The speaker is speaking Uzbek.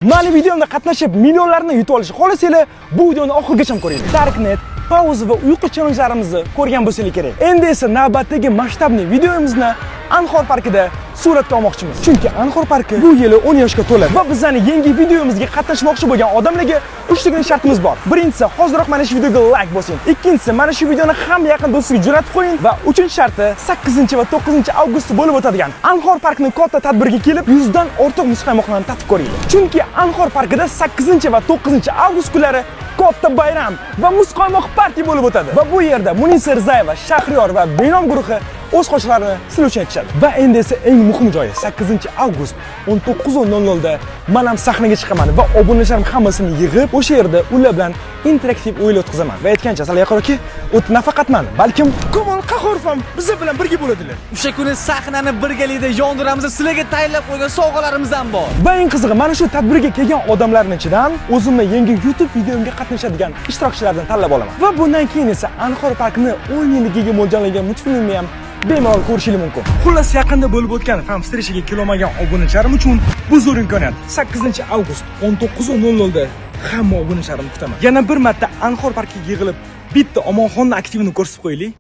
Mali videomda qatnashib millionlarni yutib olishni xohlasanglar, bu videoni oxirigacha ko'ringlar. Darknet, pauza va uyqu challenge'larimizni ko'rgan bo'lsangiz kerak. Endi esa navbatdagi masshtabli videomizni Anhor parkida suratga olmoqchimiz. Chunki Anhor parki bu yili 10 yoshga to'ladi va bizning yangi videomizga qatnashmoqchi bo'lgan odamlarga 3 ta shartimiz bor. Birinchisi, hozirroq mana shu videoga like bosing. Ikkinchisi, mana shu videoni hamma yaqin do'stiga jo'natib qo'ying va 3-sharti 8 va 9 avgustda bo'lib o'tadigan Anhor parkining katta tadbiriga kelib, 100 dan ortiq muzqaymoqlarni tatib ko'ringlar. Chunki Anhor parkida 8 va 9 avgust kunlari katta bayram va muzqaymoq partiya bo'lib o'tadi. Va bu yerda Munisa Rizayeva, Shahriyor va Benom guruhi o'z qo'shiqlarini sizlar uchun aytishadi. Va endi esa eng muhim joyi 8 avgust 19:00 da men ham sahnaga chiqaman va obunachilarim hammasini yig'ib, o'sha yerda ular bilan interaktiv o'yin o'tkazaman. Va aytgancha, Salaqor aka, o't nafaqat men, balkim Komon Qahorov ham bizlar bilan birga bo'ladilar. O'sha kuni sahnani birgalikda yondiramiz, sizlarga tayyorlab qo'ygan sovg'alarimiz ham bor. Va eng qizig'i, mana shu tadbirga kelgan odamlarning ichidan o'zimning yangi YouTube videomga qatnashadigan ishtirokchilardan tanlab olaman. Va bundan keyin esa Anhor parkini 10 yilligiga mo'ljallangan multfilmni ham bemalol ko'rishingiz mumkin. Xullas, yaqinda bo'lib o'tgan fan streshiga kelolmagan obunachilarim uchun bu zo'r imkoniyat. 8 avgust 19:00 da hamma obunachilarimni kutaman. Yana bir marta Anhor parkiga yig'ilib, bitta Omonxonni aktivini ko'rsatib qo'yaylik.